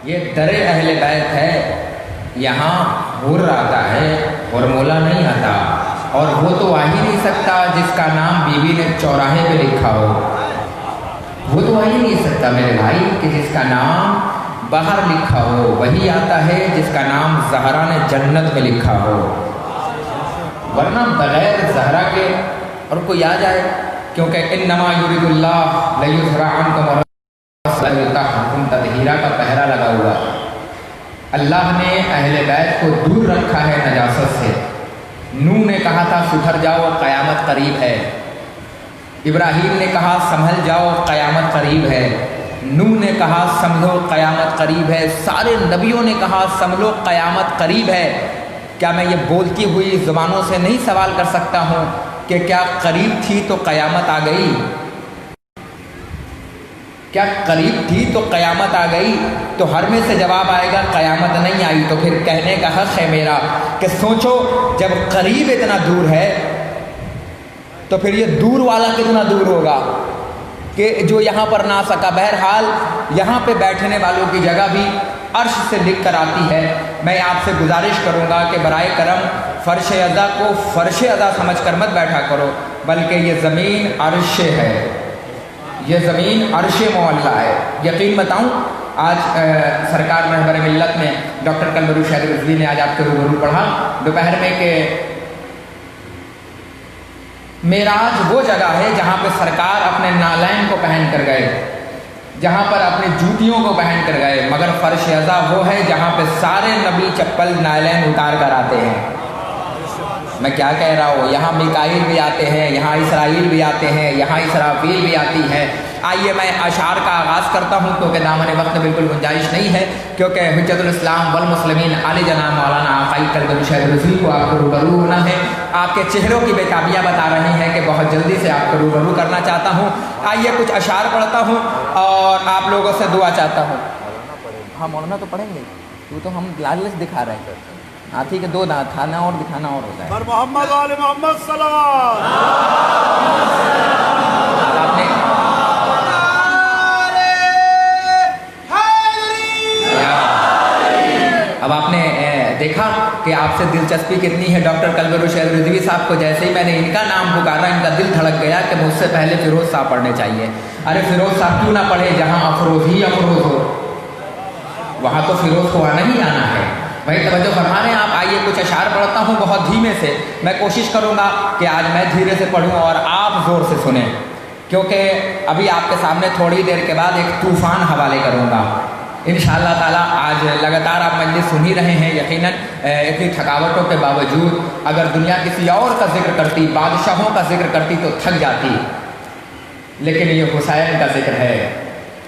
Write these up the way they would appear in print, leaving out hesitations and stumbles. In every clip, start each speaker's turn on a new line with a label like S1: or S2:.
S1: یہ در اہل بیت ہے، یہاں حر آتا ہے اور مولا نہیں آتا، اور وہ تو آ ہی نہیں سکتا جس کا نام بیوی نے چوراہے پہ لکھا ہو، وہ تو آ ہی نہیں سکتا میرے بھائی کہ جس کا نام باہر لکھا ہو، وہی آتا ہے جس کا نام زہرا نے جنت میں لکھا ہو، ورنہ بغیر زہرا کے اور کوئی آ جائے، کیونکہ انما یرید اللہ لیظہر عنکم الرجس یطہرکم تطہیرا کا پہرا لگا ہوا، اللہ نے اہل بیت کو دور رکھا ہے نجاست سے۔ نوح نے کہا تھا سدھر جاؤ قیامت قریب ہے، ابراہیم نے کہا سنبھل جاؤ قیامت قریب ہے، نوح نے کہا سمجھو قیامت قریب ہے، سارے نبیوں نے کہا سمجھو قیامت قریب ہے۔ کیا میں یہ بولتی ہوئی زبانوں سے نہیں سوال کر سکتا ہوں کہ کیا قریب تھی تو قیامت آ گئی؟ کیا قریب تھی تو قیامت آ گئی؟ تو ہر میں سے جواب آئے گا قیامت نہیں آئی، تو پھر کہنے کا حق ہے میرا کہ سوچو جب قریب اتنا دور ہے تو پھر یہ دور والا کتنا دور ہوگا کہ جو یہاں پر نہ آ سکا۔ بہرحال یہاں پہ بیٹھنے والوں کی جگہ بھی عرش سے لکھ کر آتی ہے۔ میں آپ سے گزارش کروں گا کہ برائے کرم فرش ازا کو فرش ازا سمجھ کر مت بیٹھا کرو، بلکہ یہ زمین عرش ہے، یہ زمین عرش معلیٰ ہے۔ یقین بتاؤں آج سرکار رہبر ملت نے ڈاکٹر قلندر شہر رضوی نے آج آپ کے روبرو پڑھا دوپہر میں کہ معراج وہ جگہ ہے جہاں پہ سرکار اپنے نالین کو پہن کر گئے، جہاں پر اپنی جوتیوں کو پہن کر گئے، مگر فرش ازا وہ ہے جہاں پہ سارے نبی چپل نالین اتار کر آتے ہیں۔ میں کیا کہہ رہا ہوں، یہاں میکائیل بھی آتے ہیں، یہاں اسرائیل بھی آتے ہیں، یہاں اسرافیل بھی آتی ہے۔ آئیے میں اشعار کا آغاز کرتا ہوں کیونکہ دامن وقت میں بالکل گنجائش نہیں ہے، کیونکہ حجت الاسلام والمسلمین علی جناب مولانا آقائی قلندر شہر رضوی کو آپ کو روبرو ہونا ہے۔ آپ کے چہروں کی بیتابیاں بتا رہی ہیں کہ بہت جلدی سے آپ کو روبرو کرنا چاہتا ہوں۔ آئیے کچھ اشعار پڑھتا ہوں اور آپ لوگوں سے دعا چاہتا ہوں۔ ہاں مولانا تو پڑھیں گے، وہ تو ہم لالچ دکھا رہے ہیں، ہاتھی کے دو دانت، کھانا اور دکھانا اور ہوتا ہے۔
S2: پر محمد آل محمد صلوات۔
S1: آپ نے اب آپ نے دیکھا کہ آپ سے دلچسپی کتنی ہے ڈاکٹر قلندر شہر رضوی صاحب کو۔ جیسے ہی میں نے ان کا نام پکارا ان کا دل دھڑک گیا کہ مجھ سے پہلے فیروز صاحب پڑھنے چاہیے۔ ارے فیروز صاحب کیوں نہ پڑھے جہاں افروز ہی افروز ہو، وہاں تو فیروز کو آنا ہی آنا ہے۔ بھائی توجہ فرما رہے ہیں آپ؟ آئیے کچھ اشعار پڑھتا ہوں بہت دھیمے سے۔ میں کوشش کروں گا کہ آج میں دھیرے سے پڑھوں اور آپ زور سے سنیں، کیونکہ ابھی آپ کے سامنے تھوڑی دیر کے بعد ایک طوفان حوالے کروں گا انشاءاللہ تعالیٰ۔ آج لگاتار آپ مجلس سن ہی رہے ہیں، یقیناً اتنی تھکاوٹوں کے باوجود اگر دنیا کسی اور کا ذکر کرتی، بادشاہوں کا ذکر کرتی تو تھک جاتی، لیکن یہ حسین کا ذکر ہے۔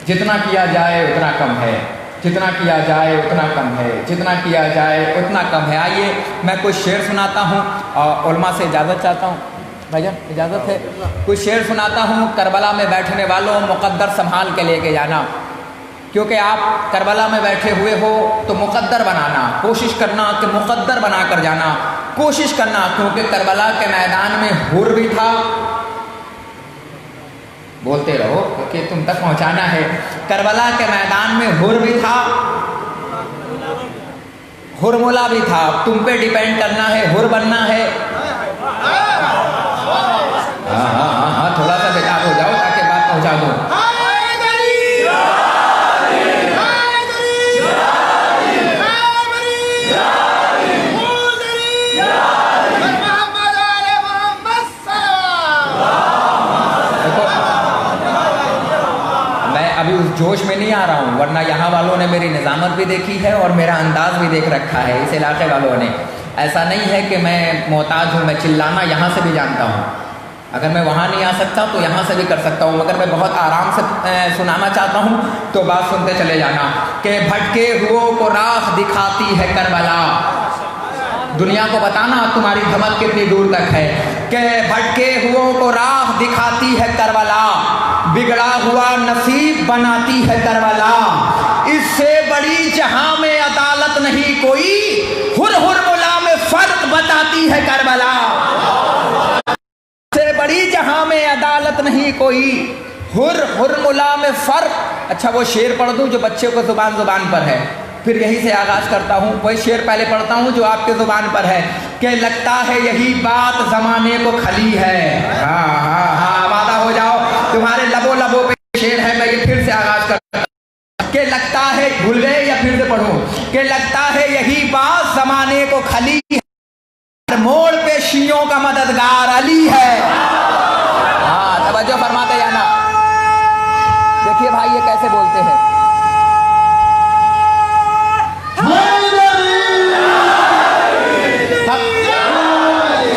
S1: جتنا کیا جائے اتنا کم ہے، جتنا کیا جائے اتنا کم ہے، جتنا کیا جائے اتنا کم ہے۔ آئیے میں کچھ شعر سناتا ہوں اور علماء سے اجازت چاہتا ہوں، بھائی جان اجازت ہے؟ کچھ شعر سناتا ہوں۔ کربلا میں بیٹھنے والوں مقدر سنبھال کے لے کے جانا، کیونکہ آپ کربلا میں بیٹھے ہوئے ہو تو مقدر بنانا، کوشش کرنا کہ مقدر بنا کر جانا، کوشش کرنا، کیونکہ کربلا کے میدان میں حر بھی تھا، بولتے رہو کیونکہ تم تک پہنچانا ہے۔ کربلا کے میدان میں حر بھی تھا، حرملا بھی تھا، تم پہ ڈیپینڈ کرنا ہے، حر بننا ہے۔ ہاں تھوڑا سا بیدار ہو جاؤ تاکہ بات پہنچا دوں۔ ابھی اس جوش میں نہیں آ رہا ہوں، ورنہ یہاں والوں نے میری نظامت بھی دیکھی ہے اور میرا انداز بھی دیکھ رکھا ہے، اس علاقے والوں نے۔ ایسا نہیں ہے کہ میں محتاج ہوں، میں چلانا یہاں سے بھی جانتا ہوں، اگر میں وہاں نہیں آ سکتا تو یہاں سے بھی کر سکتا ہوں، مگر میں بہت آرام سے سنانا چاہتا ہوں تو بات سنتے چلے جانا۔ کہ بھٹکے ہوئوں کو راہ دکھاتی ہے کربلا، دنیا کو بتانا تمہاری دھمک کتنی دور تک ہے۔ کہ بھٹکے ہوئوں کو راہ دکھاتی ہے کربلا، بگڑا ہوا نصیب بناتی ہے کربلا، اس سے بڑی جہاں میں عدالت نہیں کوئی، ہر ملا میں فرق بتاتی ہے کربلا، اس سے بڑی جہاں میں عدالت نہیں کوئی، ہر ملا میں فرق अच्छा वो शेर पढ़ दूँ जो बच्चे को जुबान पर है, फिर यहीं से आगाज़ करता हूँ। वही शेर पहले पढ़ता हूँ जो आपके ज़ुबान पर है कि लगता है यही बात ज़माने को खली है। हाँ हाँ हाँ, आमादा हो जाओ, तुम्हारे लबों लबों पे शेर है। मैं ये फिर से आगाज़ करता हूँ कि लगता है, भूल गए या फिर से पढ़ो, कि लगता है यही बात ज़माने को खली है, मोड़ पे शियों का मददगार अली है। हाँ, तवज्जो फरमाते जाना। देखिए भाई ये कैसे बोलते हैं,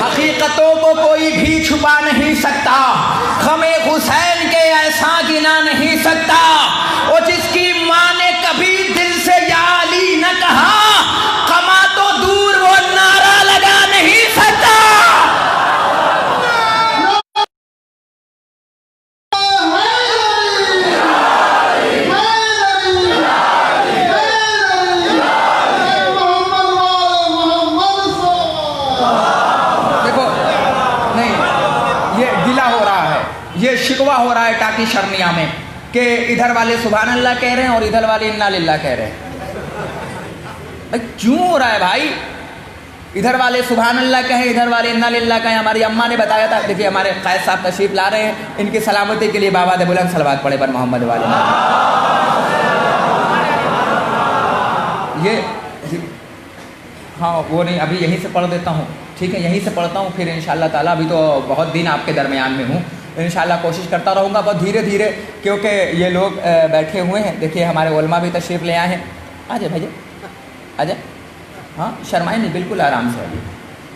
S1: हकीकतों को कोई भी छुपा नहीं सकता, ग़मे हुसैन के ऐसा गिना नहीं सकता। और जिसकी माँ ने कभी दिल से या अली न कहा, क़मा तो दूर वो नारा लगा नहीं सकता। ये शिकवा हो रहा है टाकी शर्मिया में कि इधर वाले सुभान अल्लाह कह रहे हैं और इधर वाले इन्ना लिल्लाह कह रहे हैं। भाई क्यों हो रहा है भाई? इधर वाले सुभान अल्लाह कहें, इधर वाले इन्ना लिल्लाह कहें। हमारी अम्मा ने बताया था। देखिए हमारे क़ैद साहब तशरीफ ला रहे हैं, इनकी सलामती के लिए बाबा दे बुलंद सलवात पढ़े पर मोहम्मद वाले। ये हाँ वो नहीं, अभी यहीं से पढ़ देता हूँ, ठीक है, यहीं से पढ़ता हूँ, फिर इंशाअल्लाह ताला अभी तो बहुत दिन आपके दरमियान में हूँ, इंशाअल्लाह कोशिश करता रहूँगा बहुत धीरे धीरे, क्योंकि ये लोग बैठे हुए हैं। देखिए हमारे उलमा भी तशरीफ़ ले आए हैं। आ जाए भाई, आ जाए। हाँ शर्माए नहीं, बिल्कुल आराम से।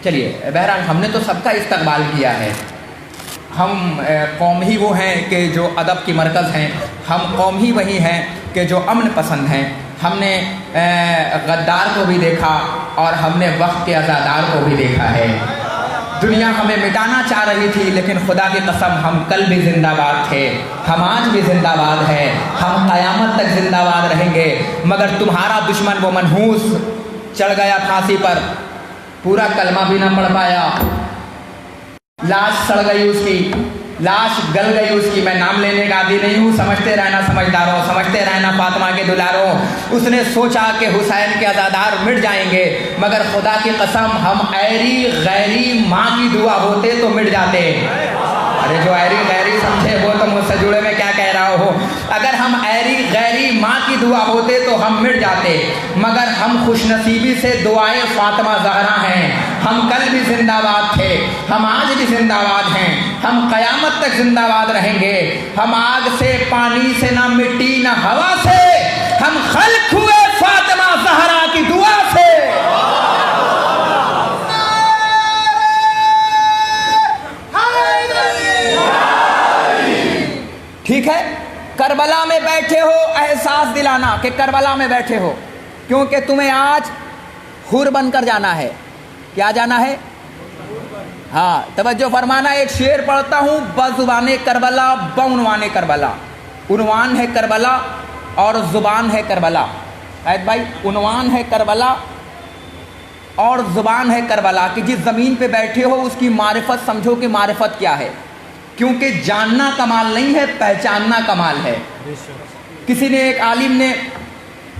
S1: चलिए बहरहाल हमने तो सबका इस्तकबाल किया है। हम कौम ही वो हैं कि जो अदब की मरकज़ हैं, हम कौम ही वही हैं कि जो अमन पसंद हैं। हमने गद्दार को भी देखा और हमने वक्त के अज़ादार को भी देखा है। दुनिया हमें मिटाना चाह रही थी, लेकिन खुदा की कसम हम कल भी जिंदाबाद थे, हम आज भी जिंदाबाद हैं, हम क़यामत तक जिंदाबाद रहेंगे। मगर तुम्हारा दुश्मन वो मनहूस चढ़ गया फांसी पर, पूरा कलमा भी ना पढ़ पाया, लाश सड़ गई उसकी, लाश गल गई उसकी। मैं नाम लेने का आदी नहीं हूँ, समझते रहना समझदारों, समझते रहना फातिमा के दुलारों। उसने सोचा कि हुसैन के अज़ादार मिट जाएंगे, मगर खुदा की कसम हम ऐरी गैरी माँ की दुआ होते तो मिट जाते। अरे जो ऐरी गैरी समझे वो तो मुझसे जुड़े में क्या कह रहा हो। अगर हम ऐरी गैरी माँ की दुआ होते तो हम मिट जाते, मगर हम खुशनसीबी से दुआए फातिमा ज़हरा हैं। हम कल भी जिंदाबाद थे, हम आज भी जिंदाबाद हैं, हम क़यामत तक जिंदाबाद रहेंगे। हम आग से, पानी से, ना मिट्टी ना हवा से, हम खल्क हुए फातिमा ज़हरा की दुआ से। ठीक है, करबला में बैठे हो, एहसास दिलाना कि करबला में बैठे हो, क्योंकि तुम्हें आज हुर बनकर जाना है। क्या जाना है? हाँ तवज्जो फरमाना। एक शेर पढ़ता हूँ, बज़ुबाने करबला बउनवाने करबला। उन्वान है करबला और ज़ुबान है करबला। शायद भाई उन्वान है करबला और ज़ुबान है करबला, कि जिस ज़मीन पे बैठे हो उसकी मारिफत समझो कि मारिफत क्या है, क्योंकि जानना कमाल नहीं है, पहचानना कमाल है। किसी ने, एक आलिम ने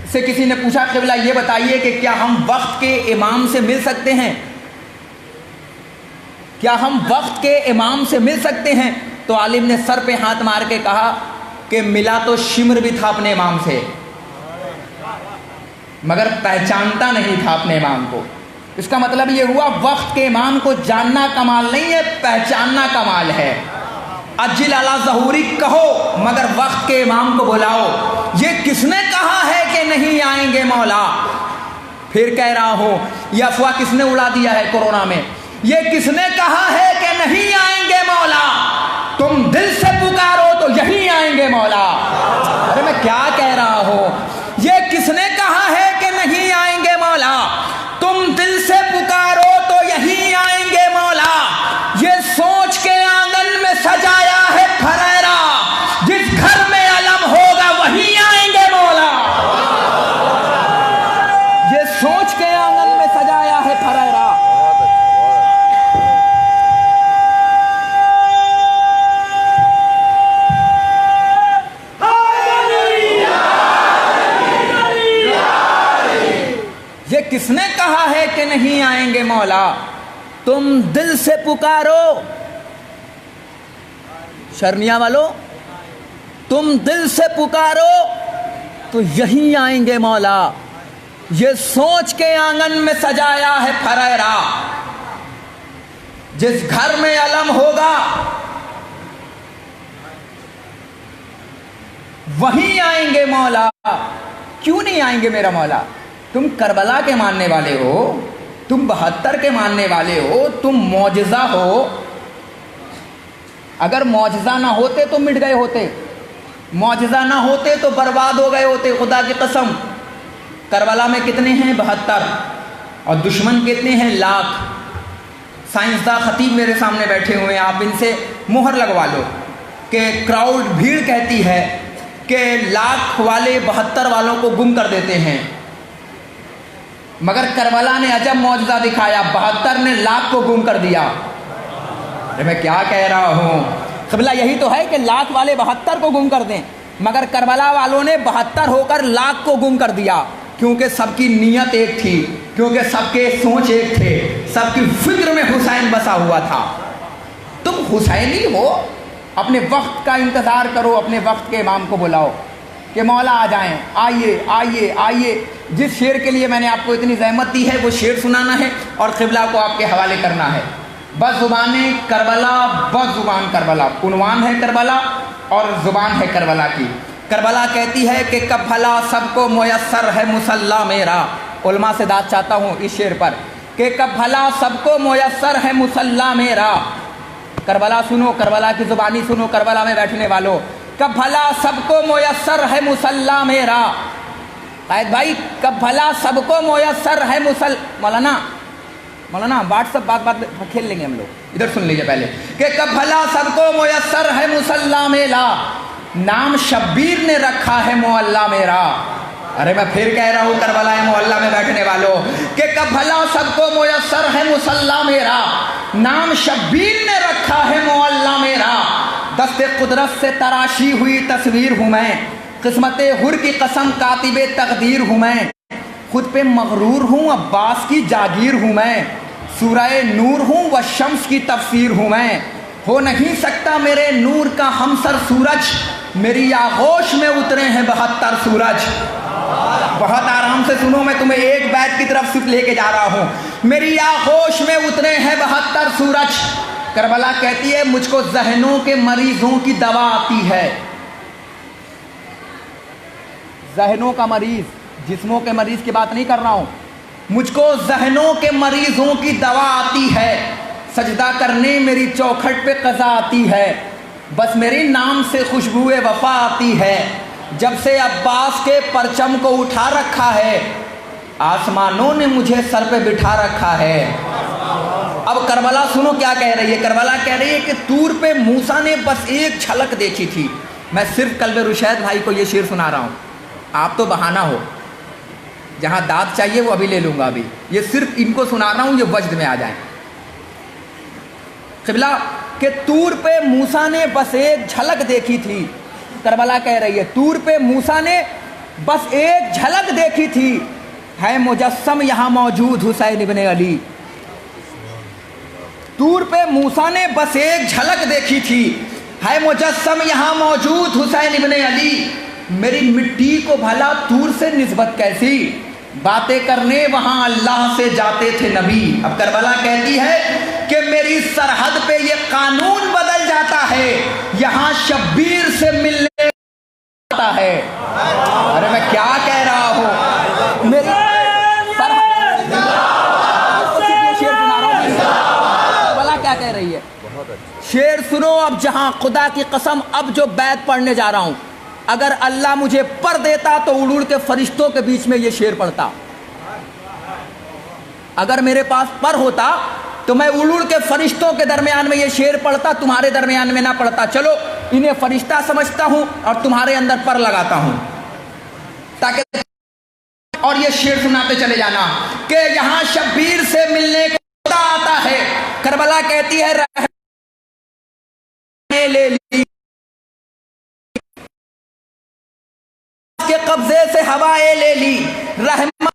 S1: से किसी ने पूछा, क़िबला ये बताइए कि क्या हम वक्त के इमाम से मिल सकते हैं? क्या हम वक्त के इमाम से मिल सकते हैं? तो आलिम ने सर पे हाथ मार के कहा कि मिला तो शिम्र भी था अपने इमाम से, मगर पहचानता नहीं था अपने इमाम को। इसका मतलब ये हुआ वक्त के इमाम को जानना कमाल नहीं है, पहचानना कमाल है। अज्जिल अला ज़हूरी कहो मगर वक्त के इमाम को बुलाओ। ये किसने कहा है कि नहीं आएंगे मौला? फिर कह रहा हूं, यह अफवाह किसने उड़ा दिया है कोरोना में? ये किसने कहा है कि नहीं आएंगे मौला? तुम दिल से पुकारो तो यहीं आएंगे मौला। अरे मैं क्या कह रहा हूं? ये किसने कहा है कि नहीं आएंगे मौला? तुम दिल से पुकारो तो यहीं आएंगे मौला। ये सोच के आंगन में सजाया है फरेरा, जिस घर में अलम होगा वहीं आएंगे मौला। ये सोच के आंगन में सजाया है फरेरा। तुम दिल से पुकारो, शर्निया वालों, तुम दिल से पुकारो तो यहीं आएंगे मौला। ये सोच के आंगन में सजाया है फरेरा, जिस घर में अलम होगा वहीं आएंगे मौला। क्यों नहीं आएंगे मेरा मौला? तुम करबला के मानने वाले हो, तुम 72 के मानने वाले हो, तुम मौजज़ा हो। अगर मौजज़ा ना होते तो मिट गए होते, मौजज़ा ना होते तो बर्बाद हो गए होते। खुदा की कसम, करबला में कितने हैं? 72, और दुश्मन कितने हैं? लाख। साइंसदा खतीब मेरे सामने बैठे हुए हैं, आप इनसे मुहर लगवा लो कि क्राउड, भीड़ कहती है कि लाख वाले 72 वालों को गुम कर देते हैं, मगर करबला ने अजब मौजज़ा दिखाया, 72 ने लाख को गुम कर दिया। अरे मैं क्या कह रहा हूँ? क़िबला यही तो है कि लाख वाले 72 को गुम कर दें, मगर करबला वालों ने 72 होकर लाख को गुम कर दिया, क्योंकि सबकी नीयत एक थी, क्योंकि सबके सोच एक थे, सबकी फिक्र में हुसैन बसा हुआ था। तुम हुसैनी हो, अपने वक्त का इंतज़ार करो, अपने वक्त के इमाम को बुलाओ कि मौला आ जाएं, आइए आइए आइए। जिस शेर के लिए मैंने आपको इतनी ज़हमत दी है वो शेर सुनाना है और क़िबला को आपके हवाले करना है। बस ज़ुबान करबला, बस ज़ुबान करबला, उन्वान है करबला और ज़ुबान है करबला की। करबला कहती है कि कब भला सबको मुयस्सर है मुसल्ला मेरा। उलमा से दाद चाहता हूँ इस शेर पर कि कब भला सबको मुयस्सर है मुसल्ला मेरा। करबला सुनो, करबला की ज़ुबानी सुनो, करबला में बैठने वालों। कब भला सबको मुयस्सर है मुसल्ला मेरा। कायद भाई, कब भला सबको मुयस्सर है मौलाना व्हाट्सअप बात खेल लेंगे हम लोग, इधर सुन लीजिए पहले कि कब भला सबको मुयस्सर है मुसल्ला मेरा, नाम शब्बीर ने रखा है मोहल्ला मेरा। अरे मैं फिर कह रहा हूँ करबला मोहल्ला में बैठने वालों कि कब भला सबको मुयस्सर है मुसल्ला मेरा, नाम शब्बीर ने रखा है मोहल्ला मेरा। दस्ते कुदरत से तराशी हुई तस्वीर हूँ मैं, किस्मत हुर की कसम कातिबे तकदीर हूँ मैं। खुद पे मगरूर हूँ, अब्बास की जागीर हूँ मैं। सूरह नूर हूँ व शम्स की तफसीर हूँ मैं। हो नहीं सकता मेरे नूर का हमसर सूरज, मेरी आगोश में उतरे हैं 72 सूरज। बहुत आराम से सुनो, मैं तुम्हें एक बैत की तरफ सिर्फ लेके जा रहा हूँ। मेरी आगोश में उतरे हैं 72 सूरज। करबला कहती है मुझको जहनों के मरीजों की दवा आती है। जहनों का मरीज, जिस्मों के मरीज की बात नहीं कर रहा हूं। मुझको जहनों के मरीजों की दवा आती है, सजदा करने मेरी चौखट पे कज़ा आती है। बस मेरे नाम से खुशबुए वफा आती है, जब से अब्बास के परचम को उठा रखा है, आसमानों ने मुझे सर पे बिठा रखा है। अब करबला सुनो क्या कह रही है। करबला कह रही है कि तूर पे मूसा ने बस एक झलक देखी थी। मैं सिर्फ कल्बे रुशैद भाई को ये शेर सुना रहा हूँ, आप तो बहाना हो, जहाँ दाद चाहिए वो अभी ले लूँगा। अभी ये सिर्फ इनको सुना रहा हूँ, ये वजद में आ जाए। क़िबला कि तूर पे मूसा ने बस एक झलक देखी थी। करबला कह रही है तूर पे मूसा ने बस एक झलक देखी थी, है मुजस्सम यहाँ मौजूद हुसैन इब्ने अली। तूर पे मूसा ने बस एक झलक देखी थी, है मुजस्सम यहाँ मौजूद हुसैन इब्ने अली। मेरी मिट्टी को भला तूर से निस्बत कैसी, बातें करने वहां अल्लाह से जाते थे नबी। अब करबला कहती है कि मेरी सरहद पे ये कानून बदल जाता है, यहाँ शब्बीर से मिलने आता है। अरे मैं क्या कह रहा हूँ, मेरी शेर सुना रहा हूँ। करबला क्या कह रही है, शेर सुनो। अब जहां खुदा की कसम, अब जो बैत पढ़ने जा रहा हूं, अगर अल्लाह मुझे पर देता तो उड़ उड़ के फरिश्तों के बीच में ये शेर पढ़ता। अगर मेरे पास पर होता तो मैं उड़ उड़ के फरिश्तों के दरमियान में ये शेर पढ़ता, तुम्हारे दरमियान में ना पढ़ता। चलो इन्हें फरिश्ता समझता हूं और तुम्हारे अंदर पर लगाता हूं, ताकि और ये शेर सुनाते चले जाना कि यहां शब्बीर से मिलने को खुदा आता है। करबला कहती है ले ली के कब्जे से हवाएं ले ली, रहमत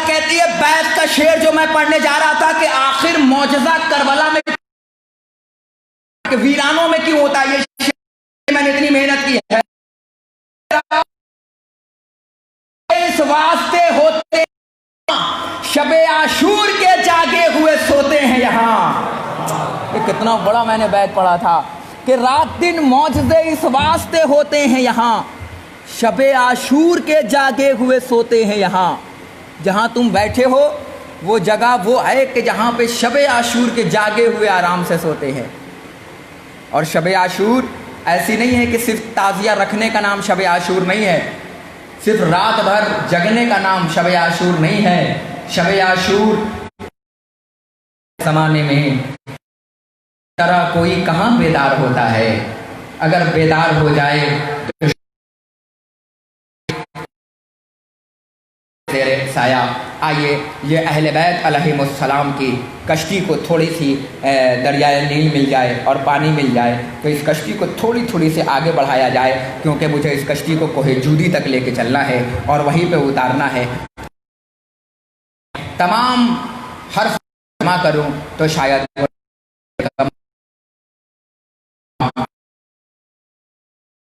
S1: کہتی ہے بیت کا شعر جو میں پڑھنے جا رہا تھا کہ آخر معجزہ کربلا میں کہ ویرانوں میں کیوں ہوتا ہے، یہ شعر میں نے اتنی محنت کی ہے، اس واسطے ہوتے شب عاشور کے جاگے ہوئے سوتے ہیں یہاں۔ یہ کتنا بڑا میں نے بیت پڑھا تھا کہ رات دن معجزے اس واسطے ہوتے ہیں یہاں، شب عاشور کے جاگے ہوئے سوتے ہیں یہاں۔ جہاں تم بیٹھے ہو وہ جگہ وہ ہے کہ جہاں پہ شب عاشور کے جاگے ہوئے آرام سے سوتے ہیں۔ اور شب عاشور ایسی نہیں ہے کہ صرف تعزیہ رکھنے کا نام شب عاشور نہیں ہے، صرف رات بھر جگنے کا نام شب عاشور نہیں ہے۔ شب عاشور زمانے میں طرح کوئی کہاں بیدار ہوتا ہے، اگر بیدار ہو جائے تو زیر سایہ۔ آئیے یہ اہل بیت علیہم السلام کی کشتی کو تھوڑی سی دریائے نیل مل جائے اور پانی مل جائے تو اس کشتی کو تھوڑی تھوڑی سے آگے بڑھایا جائے، کیونکہ مجھے اس کشتی کو کوہ جودی تک لے کے چلنا ہے اور وہیں پہ اتارنا ہے۔ تمام حرف جمع کروں تو شاید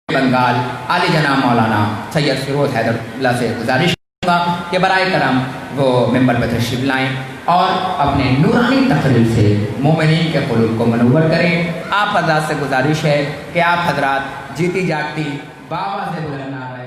S1: بنگال عالی جناب مولانا سید فیروز حیدر اللہ سے گزارش کروں گا کہ برائے کرم وہ ممبر پہ تشریف لائیں اور اپنے نورانی تقریر سے مومنین کے قلوب کو منور کریں۔ آپ حضرات سے گزارش ہے کہ آپ حضرات جیتی جاگتی بابا سے بلند نعرہ